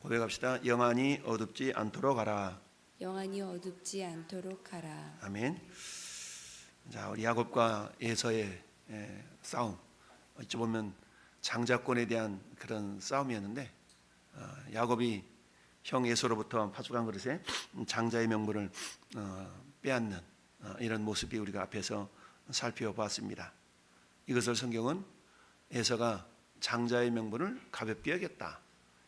고백합시다. 영안이 어둡지 않도록 하라. 영안이 어둡지 않도록 하라. 아멘. 자, 우리 야곱과 에서의 싸움, 어찌 보면 장자권에 대한 그런 싸움이었는데, 야곱이 형 에서로부터 파죽한 그릇에 장자의 명분을 빼앗는 이런 모습이 우리가 앞에서 살펴보았습니다. 이것을 성경은 에서가 장자의 명분을 가볍게 여겼다,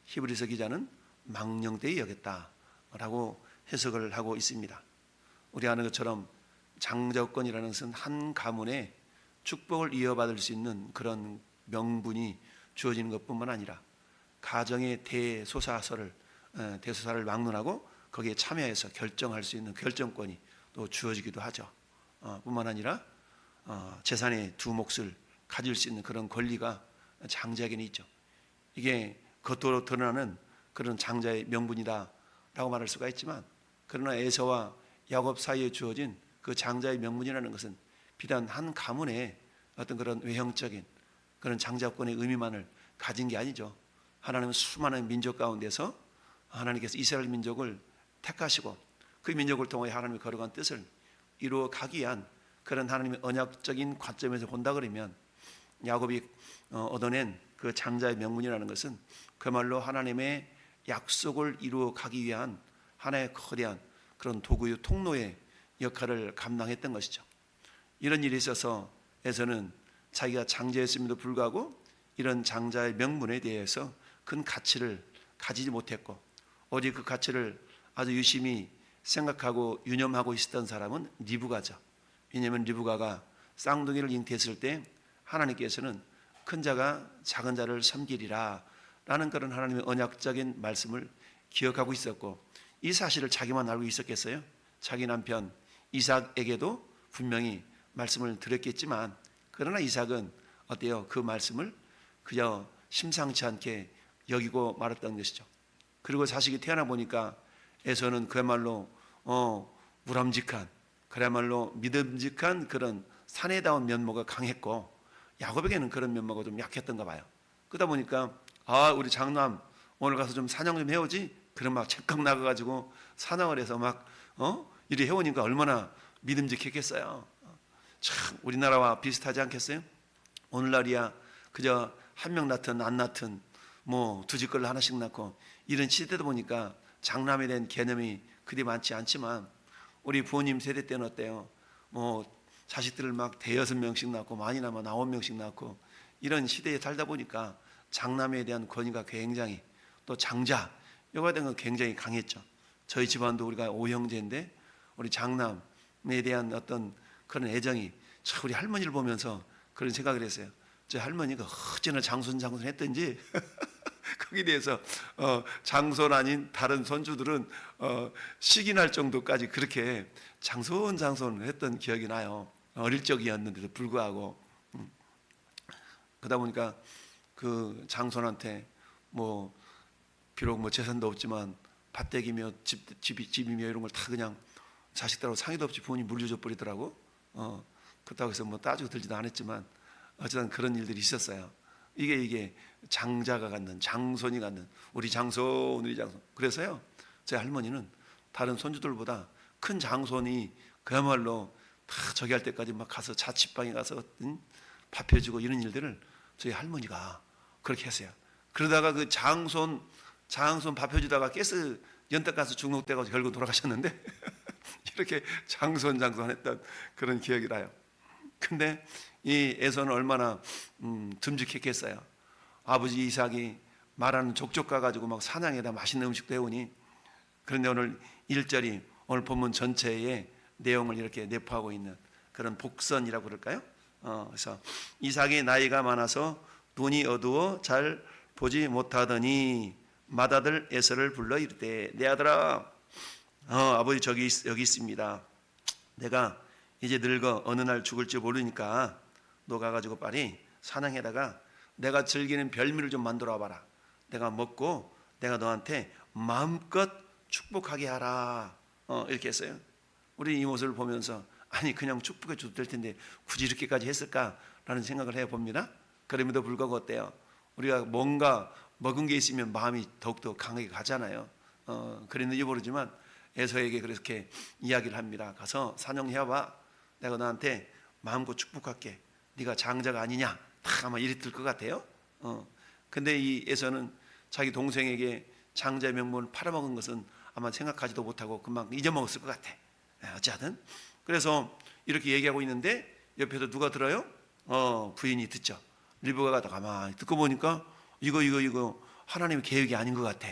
히브리서 기자는 망령되이 여겼다라고 해석을 하고 있습니다. 우리 아는 것처럼 장자권이라는 것은 한 가문의 축복을 이어받을 수 있는 그런 명분이 주어지는 것뿐만 아니라 가정의 대소사를 막론하고 거기에 참여해서 결정할 수 있는 결정권이 또 주어지기도 하죠. 뿐만 아니라 재산의 두 몫을 가질 수 있는 그런 권리가 장자에게는 있죠. 이게 겉으로 드러나는 그런 장자의 명분이다라고 말할 수가 있지만, 그러나 에서와 야곱 사이에 주어진 그 장자의 명분이라는 것은 비단 한 가문의 어떤 그런 외형적인 그런 장자권의 의미만을 가진 게 아니죠. 하나님은 수많은 민족 가운데서 하나님께서 이스라엘 민족을 택하시고 그 민족을 통해 하나님이 거룩한 뜻을 이루어 가기 위한 그런 하나님의 언약적인 관점에서 본다 그러면, 야곱이 얻어낸 그 장자의 명분이라는 것은 그야말로 하나님의 약속을 이루어 가기 위한 하나의 거대한 그런 도구의 통로의 역할을 감당했던 것이죠. 이런 일이 있어서 에서는 자기가 장자였음에도 불구하고 이런 장자의 명분에 대해서 큰 가치를 가지지 못했고, 오직 그 가치를 아주 유심히 생각하고 유념하고 있었던 사람은 리브가죠. 왜냐하면 리브가가 쌍둥이를 잉태했을 때 하나님께서는 큰 자가 작은 자를 섬기리라 라는 그런 하나님의 언약적인 말씀을 기억하고 있었고, 이 사실을 자기만 알고 있었겠어요? 자기 남편 이삭에게도 분명히 말씀을 드렸겠지만, 그러나 이삭은 어때요? 그 말씀을 그저 심상치 않게 여기고 말았던 것이죠. 그리고 자식이 태어나 보니까 에서는 그야말로 무람직한, 그야말로 믿음직한 그런 사내다운 면모가 강했고, 야곱에게는 그런 면모가 좀 약했던가 봐요. 그러다 보니까 우리 장남 오늘 가서 좀 사냥 좀 해오지? 그럼 막 책각 나가가지고 사냥을 해서 막 이리 해오니까 얼마나 믿음직했겠어요. 참 우리나라와 비슷하지 않겠어요? 오늘날이야 그저 한 명 낳든 안 낳든 뭐 두 집 걸로 하나씩 낳고 이런 시대다 보니까 장남에 대한 개념이 그리 많지 않지만, 우리 부모님 세대 때는 어때요? 뭐 자식들을 막 대여섯 명씩 낳고 많이 나면 9명씩 낳고 이런 시대에 살다 보니까 장남에 대한 권위가 굉장히, 또 장자 이거에 대한 건 굉장히 강했죠. 저희 집안도 우리가 5형제인데 우리 장남에 대한 어떤 그런 애정이, 참 우리 할머니를 보면서 그런 생각을 했어요. 저 할머니가 어찌나 장손 했던지 거기에 대해서 장손 아닌 다른 손주들은 시기 날 정도까지 그렇게 장손 했던 기억이 나요. 어릴 적이었는데도 불구하고. 그러다 보니까 그 장손한테 뭐 비록 뭐 재산도 없지만 밭대기며 집이며 이런 걸 다 그냥 자식들하고 상의도 없이 부모님 물려줘 버리더라고. 그렇다고 해서 뭐 따지고 들지도 않았지만 어쨌든 그런 일들이 있었어요. 이게 장자가 갖는, 장손이 갖는 우리 장손. 그래서요, 제 할머니는 다른 손주들보다 큰 장손이 그야말로 다 저기 할 때까지 막 가서 자취방에 가서 밥 해주고 이런 일들을 저희 할머니가 그렇게 했어요. 그러다가 그 장손 밥 해주다가 가스 연딱 가서 중독돼가지고 결국 돌아가셨는데 이렇게 장손 했던 그런 기억이 나요. 근데 이 에서는 얼마나 듬직했겠어요. 아버지 이삭이 말하는 족족 가가지고 막 사냥에다 맛있는 음식도 해오니. 그런데 오늘 1절이 오늘 본문 전체의 내용을 이렇게 내포하고 있는 그런 복선이라고 그럴까요? 그래서 이삭이 나이가 많아서 눈이 어두워 잘 보지 못하더니 맏아들 에서를 불러 이르되, 내 아들아, 아버지 여기 있습니다. 내가 이제 늙어 어느 날 죽을지 모르니까 너 가가지고 빨리 사냥에다가 내가 즐기는 별미를 좀 만들어 와봐라. 내가 먹고 내가 너한테 마음껏 축복하게 하라. 이렇게 했어요. 우리 이 모습을 보면서 아니 그냥 축복해 줘도 될 텐데 굳이 이렇게까지 했을까라는 생각을 해봅니다. 그럼에도 불구하고 어때요? 우리가 뭔가 먹은 게 있으면 마음이 더욱더 강하게 가잖아요. 그랬는지 모르지만 에서에게 그렇게 이야기를 합니다. 가서 사냥해봐. 내가 너한테 마음껏 축복할게. 네가 장자가 아니냐? 다 아마 이랬을 것 같아요. 근데 이 에서는 자기 동생에게 장자의 명분을 팔아먹은 것은 아마 생각하지도 못하고 금방 잊어먹었을 것 같아. 어찌하든 그래서 이렇게 얘기하고 있는데 옆에서 누가 들어요? 부인이 듣죠. 리브가가 가만히 듣고 보니까 이거 하나님의 계획이 아닌 것 같아.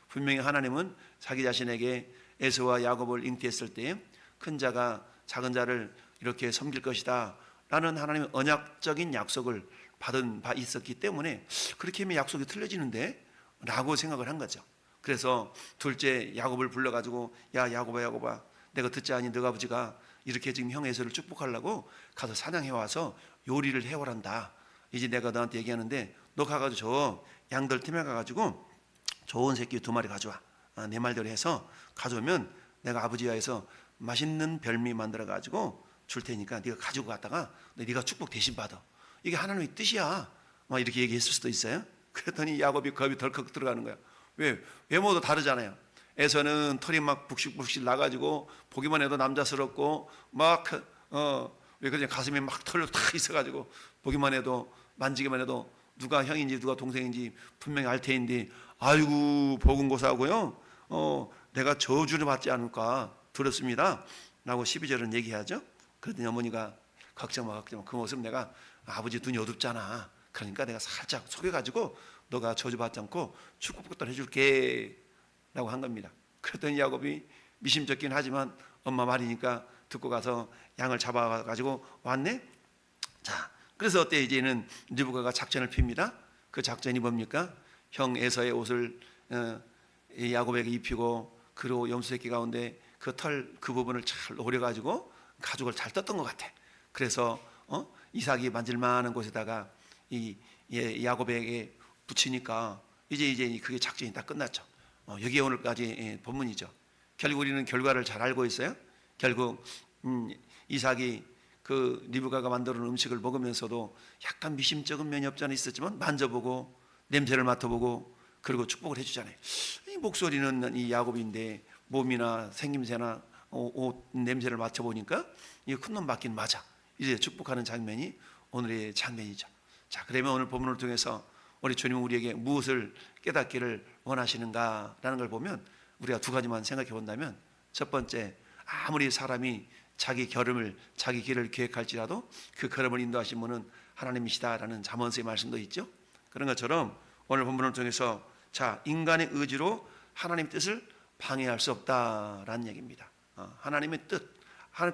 분명히 하나님은 자기 자신에게 에서와 야곱을 잉태했을 때 큰 자가 작은 자를 이렇게 섬길 것이다 라는 하나님의 언약적인 약속을 받은 바 있었기 때문에 그렇게 하면 약속이 틀려지는데 라고 생각을 한 거죠. 그래서 둘째 야곱을 불러가지고 야 야곱아 내가 듣지 않니 너가 아버지가 이렇게 지금 형 에서를 축복하려고 가서 사냥해 와서 요리를 해오란다. 이제 내가 너한테 얘기하는데 너 가가지고 저 양들 틈에 가가지고 좋은 새끼 2마리 가져와. 내 말대로 해서 가져오면 내가 아버지와 해서 맛있는 별미 만들어 가지고 줄 테니까 네가 가지고 갔다가 네가 축복 대신 받아. 이게 하나님의 뜻이야. 막 이렇게 얘기했을 수도 있어요. 그랬더니 야곱이 겁이 덜컥 들어가는 거야. 왜? 외모도 다르잖아요. 에서는 털이 막 북실북실 나가지고 보기만 해도 남자스럽고 왜 그냥 가슴에 막 털로 탁 있어가지고 보기만 해도 만지기만 해도 누가 형인지 누가 동생인지 분명히 알 테인데 아이고 보금고사하고요. 내가 저주를 받지 않을까 들었습니다. 라고 12절은 얘기하죠. 그랬더니 어머니가 걱정 마 그 모습 내가 아버지 눈이 어둡잖아. 그러니까 내가 살짝 속여가지고 너가 저주받지 않고 축복부터 해줄게 라고 한 겁니다. 그랬더니 야곱이 미심쩍긴 하지만 엄마 말이니까 듣고 가서 양을 잡아가지고 왔네. 자, 그래서 어때 이제는 리브가가 작전을 핍니다. 그 작전이 뭡니까? 형 에서의 옷을 야곱에게 입히고 그리고 염소새끼 가운데 그 털 그 부분을 잘 오려가지고 가죽을 잘 떴던 것 같아. 그래서 이삭이 만질만한 곳에다가 이 야곱에게 붙이니까 이제 그게 작전이 다 끝났죠. 여기에 오늘까지 본문이죠. 결국 우리는 결과를 잘 알고 있어요. 결국 이삭이 그 리브가가 만들어 놓은 음식을 먹으면서도 약간 미심쩍은 면이 없지 않아 있었지만 만져보고 냄새를 맡아보고 그리고 축복을 해주잖아요. 이 목소리는 이 야곱인데 몸이나 생김새나 옷 냄새를 맡아보니까 이 큰 놈 맞긴 맞아. 이제 축복하는 장면이 오늘의 장면이죠. 자, 그러면 오늘 본문을 통해서 우리 주님은 우리에게 무엇을 깨닫기를 원하시는가라는 걸 보면 우리가 2가지만 생각해 본다면 첫 번째, 아무리 사람이 자기 걸음을 자기 길을 계획할지라도 그 걸음을 인도하신 분은 하나님이시다라는 잠언서의 말씀도 있죠. 그런 것처럼 오늘 본문을 통해서 자, 인간의 의지로 하나님 뜻을 방해할 수 없다라는 얘기입니다. 하나님의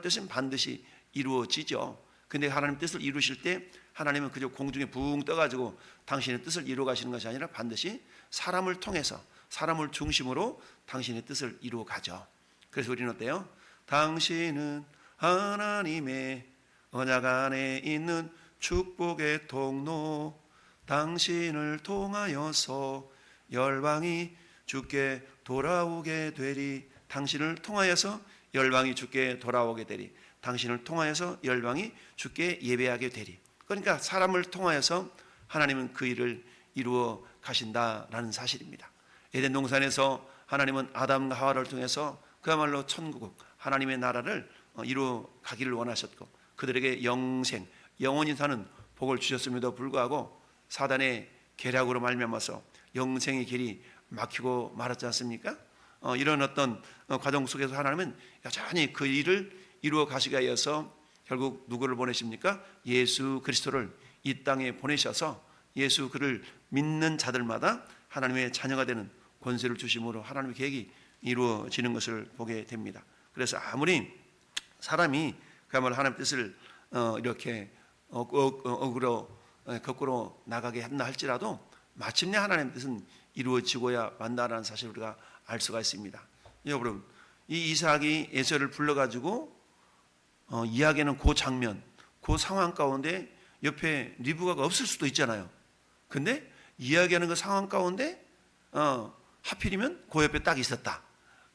뜻은 반드시 이루어지죠. 근데 하나님 뜻을 이루실 때 하나님은 그저 공중에 붕 떠가지고 당신의 뜻을 이루어 가시는 것이 아니라 반드시 사람을 통해서 사람을 중심으로 당신의 뜻을 이루어 가죠. 그래서 우리는 어때요? 당신은 하나님의 언약 안에 있는 축복의 통로, 당신을 통하여서 열방이 주께 돌아오게 되리. 당신을 통하여서 열방이 주께 돌아오게 되리. 당신을 통하여서 열방이 주께 예배하게 되리. 그러니까 사람을 통하여서 하나님은 그 일을 이루어 가신다라는 사실입니다. 에덴 동산에서 하나님은 아담과 하와를 통해서 그야말로 천국 하나님의 나라를 이루어 가기를 원하셨고 그들에게 영생 영원히 사는 복을 주셨음에도 불구하고 사단의 계략으로 말미암아서 영생의 길이 막히고 말았지 않습니까? 이런 어떤 과정 속에서 하나님은 여전히 그 일을 이루어 가시기 위해서 결국 누구를 보내십니까? 예수 그리스도를 이 땅에 보내셔서 예수 그를 믿는 자들마다 하나님의 자녀가 되는 권세를 주심으로 하나님의 계획이 이루어지는 것을 보게 됩니다. 그래서 아무리 사람이 그야말로 하나님의 뜻을 이렇게 거꾸로 나가게 한다 할지라도 마침내 하나님의 뜻은 이루어지고야 만다라는 사실을 우리가 알 수가 있습니다. 여러분, 이 이삭이 에서를 불러가지고 이야기하는 그 장면, 그 상황 가운데 옆에 리브가가 없을 수도 있잖아요. 근데 이야기하는 그 상황 가운데 하필이면 그 옆에 딱 있었다.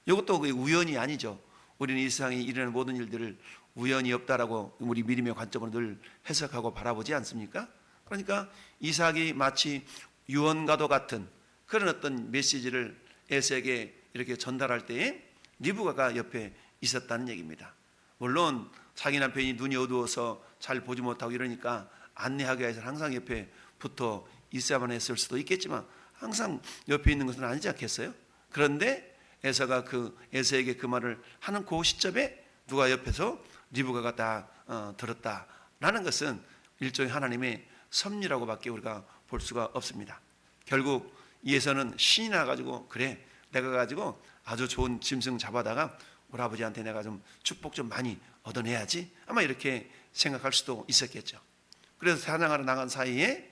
이것도 우연이 아니죠. 우리는 이 세상에 일어나는 모든 일들을 우연이 없다라고 우리 믿음의 관점으로 늘 해석하고 바라보지 않습니까? 그러니까 이삭이 마치 유언과도 같은 그런 어떤 메시지를 에서에게 이렇게 전달할 때에 리브가가 옆에 있었다는 얘기입니다. 물론 자기 남편이 눈이 어두워서 잘 보지 못하고 이러니까 안내하기 위해서 항상 옆에 붙어 있어야만 했을 수도 있겠지만 항상 옆에 있는 것은 아니지 않겠어요? 그런데 에서가 에서에게 그 말을 하는 그 시점에 누가 옆에서 리브가가 다 들었다라는 것은 일종의 하나님의 섭리라고밖에 우리가 볼 수가 없습니다. 결국 에서는 신이 나가지고 그래 내가 가지고 아주 좋은 짐승 잡아다가 우리 아버지한테 내가 좀 축복 좀 많이 얻어내야지 아마 이렇게 생각할 수도 있었겠죠. 그래서 사냥하러 나간 사이에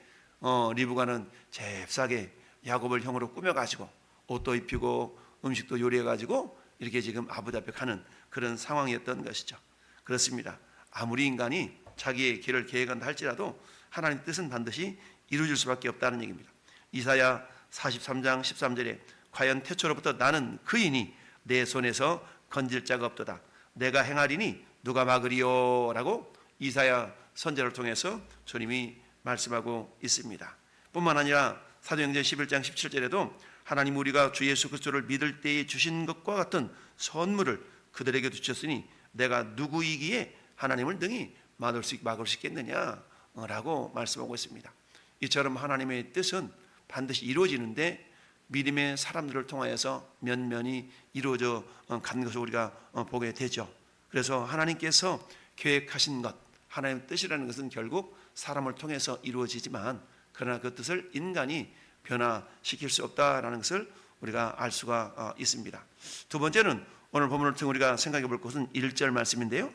리브가는 잽싸게 야곱을 형으로 꾸며가지고 옷도 입히고 음식도 요리해가지고 이렇게 지금 아버지 앞에 가는 그런 상황이었던 것이죠. 그렇습니다. 아무리 인간이 자기의 길을 계획한다 할지라도 하나님의 뜻은 반드시 이루어질 수밖에 없다는 얘기입니다. 이사야 43장 13절에 과연 태초로부터 나는 그이니 내 손에서 건질 자가 없도다. 내가 행하리니 누가 막으리요? 라고 이사야 선지자를 통해서 주님이 말씀하고 있습니다. 뿐만 아니라 사도행전 11장 17절에도 하나님 우리가 주 예수 그리스도를 믿을 때에 주신 것과 같은 선물을 그들에게 주셨으니 내가 누구이기에 하나님을 능히 막을 수 있겠느냐라고 말씀하고 있습니다. 이처럼 하나님의 뜻은 반드시 이루어지는데 믿음의 사람들을 통하여서 면면이 이루어져 가는 것을 우리가 보게 되죠. 그래서 하나님께서 계획하신 것, 하나님의 뜻이라는 것은 결국 사람을 통해서 이루어지지만 그러나 그 뜻을 인간이 변화시킬 수 없다라는 것을 우리가 알 수가 있습니다. 두 번째는 오늘 본문을 통해 우리가 생각해 볼 것은 1절 말씀인데요.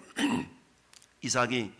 이삭이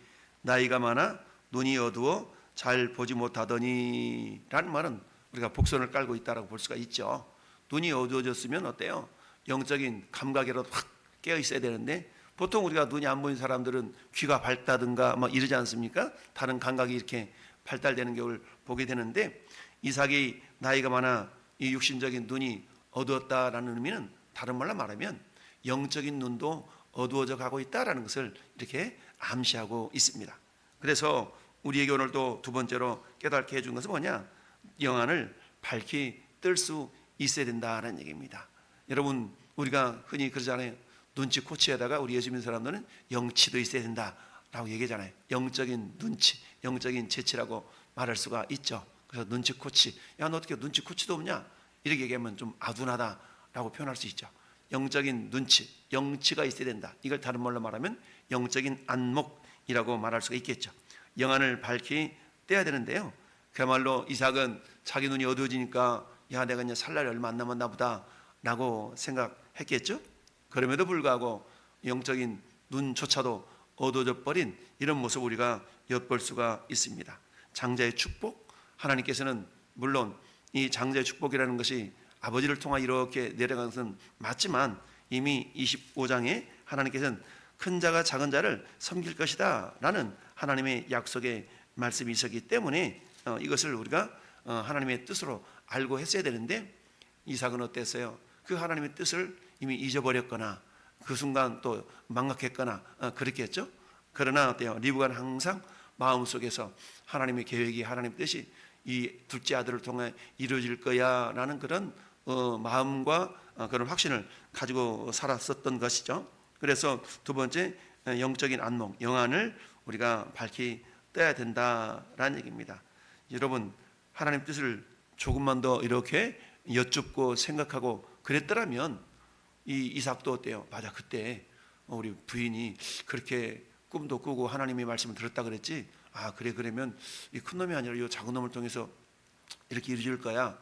나이가 많아 눈이 어두워 잘 보지 못하더니 라는 말은 우리가 복선을 깔고 있다라고 볼 수가 있죠. 눈이 어두워졌으면 어때요? 영적인 감각이라도 확 깨어 있어야 되는데 보통 우리가 눈이 안 보이는 사람들은 귀가 밝다든가 뭐 이러지 않습니까? 다른 감각이 이렇게 발달되는 경우를 보게 되는데 이삭이 나이가 많아 이 육신적인 눈이 어두웠다라는 의미는 다른 말로 말하면 영적인 눈도 어두워져 가고 있다라는 것을 이렇게 암시하고 있습니다. 그래서 우리에게 오늘도 두 번째로 깨닫게 해준 것은 뭐냐? 영안을 밝히 뜰 수 있어야 된다는 얘기입니다. 여러분 우리가 흔히 그러잖아요. 눈치 코치에다가 우리 예수 믿는 사람들은 영치도 있어야 된다라고 얘기하잖아요. 영적인 눈치, 영적인 재치라고 말할 수가 있죠. 그래서 눈치 코치, 야 너 어떻게 눈치 코치도 없냐? 이렇게 얘기하면 좀 아둔하다라고 표현할 수 있죠. 영적인 눈치, 영치가 있어야 된다. 이걸 다른 말로 말하면 영적인 안목이라고 말할 수가 있겠죠. 영안을 밝히 떼야 되는데요. 그야말로 이삭은 자기 눈이 어두워지니까 야 내가 이제 살 날이 얼마 안 남았나 보다 라고 생각했겠죠. 그럼에도 불구하고 영적인 눈조차도 어두워져 버린 이런 모습을 우리가 엿볼 수가 있습니다. 장자의 축복, 하나님께서는 물론 이 장자의 축복이라는 것이 아버지를 통하 이렇게 내려간 것은 맞지만 이미 25장에 하나님께서는 큰 자가 작은 자를 섬길 것이다 라는 하나님의 약속의 말씀이 있었기 때문에 이것을 우리가 하나님의 뜻으로 알고 했어야 되는데 이삭은 어땠어요? 그 하나님의 뜻을 이미 잊어버렸거나 그 순간 또 망각했거나 그렇겠죠. 그러나 어때요? 리브가는 항상 마음속에서 하나님의 계획이 하나님의 뜻이 이 둘째 아들을 통해 이루어질 거야 라는 그런 마음과 그런 확신을 가지고 살았었던 것이죠. 그래서 두 번째 영적인 안목, 영안을 우리가 밝히 떠야 된다라는 얘기입니다. 여러분 하나님 뜻을 조금만 더 이렇게 여쭙고 생각하고 그랬더라면 이 이삭도 어때요? 맞아, 그때 우리 부인이 그렇게 꿈도 꾸고 하나님의 말씀을 들었다 그랬지. 아 그래, 그러면 이 큰 놈이 아니라 이 작은 놈을 통해서 이렇게 이루어질 거야.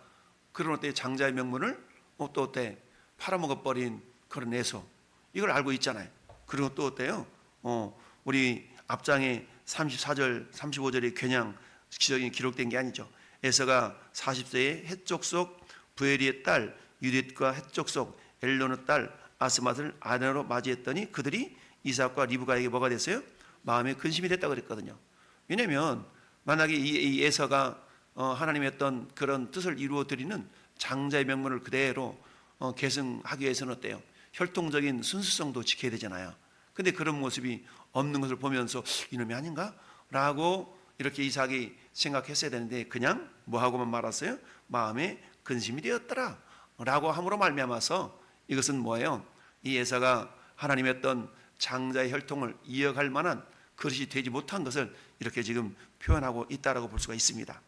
그런 어때 장자의 명분을 또 어때 팔아먹어버린 그런 에서 이걸 알고 있잖아요. 그리고 또 어때요? 우리 앞장에 34절 35절의 괜양 기적이 기록된 게 아니죠. 에서가 40세에 헷족 속 부엘리의 딸 유딧과 헷족 속 엘론의 딸 아스맛을 아내로 맞이했더니 그들이 이삭과 리브가에게 뭐가 됐어요? 마음에 근심이 됐다 그랬거든요. 왜냐하면 만약에 이 에서가 하나님의 어떤 그런 뜻을 이루어 드리는 장자의 명분을 그대로 계승하기 위해서는 어때요? 혈통적인 순수성도 지켜야 되잖아요. 근데 그런 모습이 없는 것을 보면서 이놈이 아닌가? 라고 이렇게 이삭이 생각했어야 되는데 그냥 뭐하고만 말았어요? 마음에 근심이 되었더라 라고 함으로 말미암아서 이것은 뭐예요? 이 예사가 하나님의 어떤 장자의 혈통을 이어갈 만한 그릇이 되지 못한 것을 이렇게 지금 표현하고 있다라고 볼 수가 있습니다.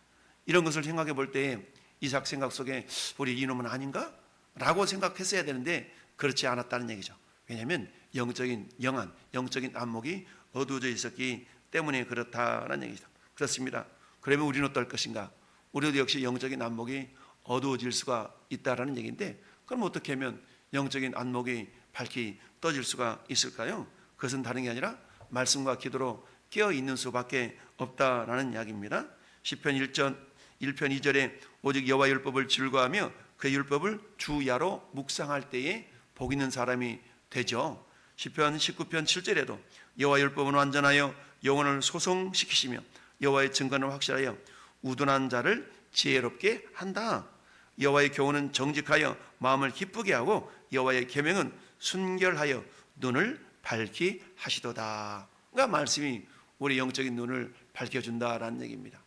이런 것을 생각해 볼 때 이삭 생각 속에 우리 이놈은 아닌가? 라고 생각했어야 되는데 그렇지 않았다는 얘기죠. 왜냐하면 영적인 영안, 영적인 안목이 어두워져 있었기 때문에 그렇다는 얘기죠. 그렇습니다. 그러면 우리는 어떨 것인가? 우리도 역시 영적인 안목이 어두워질 수가 있다라는 얘기인데, 그럼 어떻게 하면 영적인 안목이 밝히 떠질 수가 있을까요? 그것은 다른 게 아니라 말씀과 기도로 깨어 있는 수밖에 없다라는 이야기입니다. 시편 1편 2절에 오직 여호와 율법을 즐거워하며 그 율법을 주야로 묵상할 때에 복 있는 사람이 되죠. 시편 19편 7절에도 여호와 율법은 완전하여 영혼을 소성시키시며 여호와의 증거는 확실하여 우둔한 자를 지혜롭게 한다. 여호와의 교훈은 정직하여 마음을 기쁘게 하고 여호와의 계명은 순결하여 눈을 밝히 하시도다. 그러니까 말씀이 우리 영적인 눈을 밝혀준다라는 얘기입니다.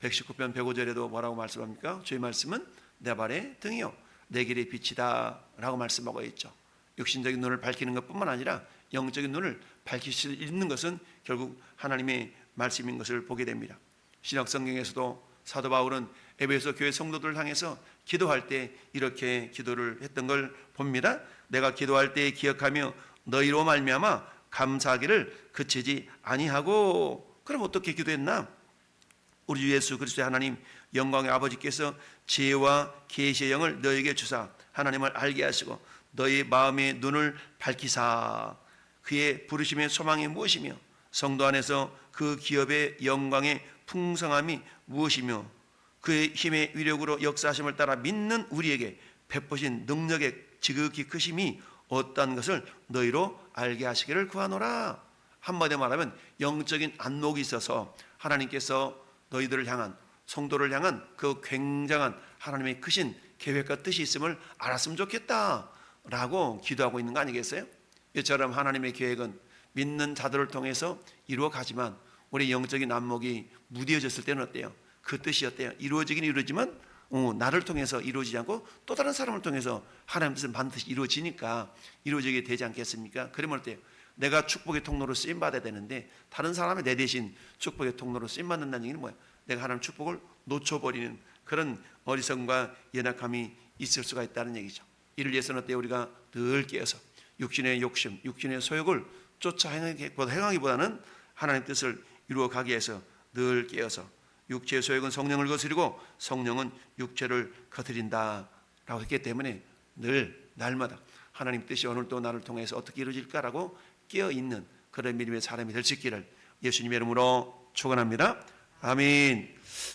119편 105절에도 뭐라고 말씀합니까? 주의 말씀은 내 발의 등이요 내 길의 빛이다 라고 말씀하고 있죠. 육신적인 눈을 밝히는 것뿐만 아니라 영적인 눈을 밝힐 수 있는 것은 결국 하나님의 말씀인 것을 보게 됩니다. 신약 성경에서도 사도 바울은 에베소 교회 성도들을 향해서 기도할 때 이렇게 기도를 했던 걸 봅니다. 내가 기도할 때 기억하며 너희로 말미암아 감사하기를 그치지 아니하고. 그럼 어떻게 기도했나? 우리 주 예수 그리스도의 하나님 영광의 아버지께서 지혜와 계시의 영을 너희에게 주사 하나님을 알게 하시고 너희 마음의 눈을 밝히사 그의 부르심의 소망이 무엇이며 성도 안에서 그 기업의 영광의 풍성함이 무엇이며 그의 힘의 위력으로 역사하심을 따라 믿는 우리에게 베푸신 능력의 지극히 크심이 어떠한 것을 너희로 알게 하시기를 구하노라. 한마디로 말하면 영적인 안목이 있어서 하나님께서 너희들을 향한 성도를 향한 그 굉장한 하나님의 크신 계획과 뜻이 있음을 알았으면 좋겠다라고 기도하고 있는 거 아니겠어요? 이처럼 하나님의 계획은 믿는 자들을 통해서 이루어가지만 우리 영적인 안목이 무뎌졌을 때는 어때요? 그 뜻이 어때요? 이루어지긴 이루어지만 나를 통해서 이루어지지 않고 또 다른 사람을 통해서 하나님 뜻은 반드시 이루어지니까 이루어지게 되지 않겠습니까? 그러면 어때요? 내가 축복의 통로로 쓰임받아야 되는데 다른 사람이 내 대신 축복의 통로로 쓰임받는다는 얘기는 뭐예요? 내가 하나님 축복을 놓쳐버리는 그런 어리석음과 연약함이 있을 수가 있다는 얘기죠. 이를 위해서는 어때요? 우리가 늘 깨어서 육신의 욕심, 육신의 소욕을 쫓아 행하기보다는 하나님 뜻을 이루어가기 위해서 늘 깨어서 육체의 소욕은 성령을 거스리고 성령은 육체를 거스린다라고 했기 때문에 늘 날마다 하나님 뜻이 오늘도 나를 통해서 어떻게 이루어질까라고 깨어있는 그런 믿음의 사람이 될 수 있기를 예수님의 이름으로 축원합니다. 아멘.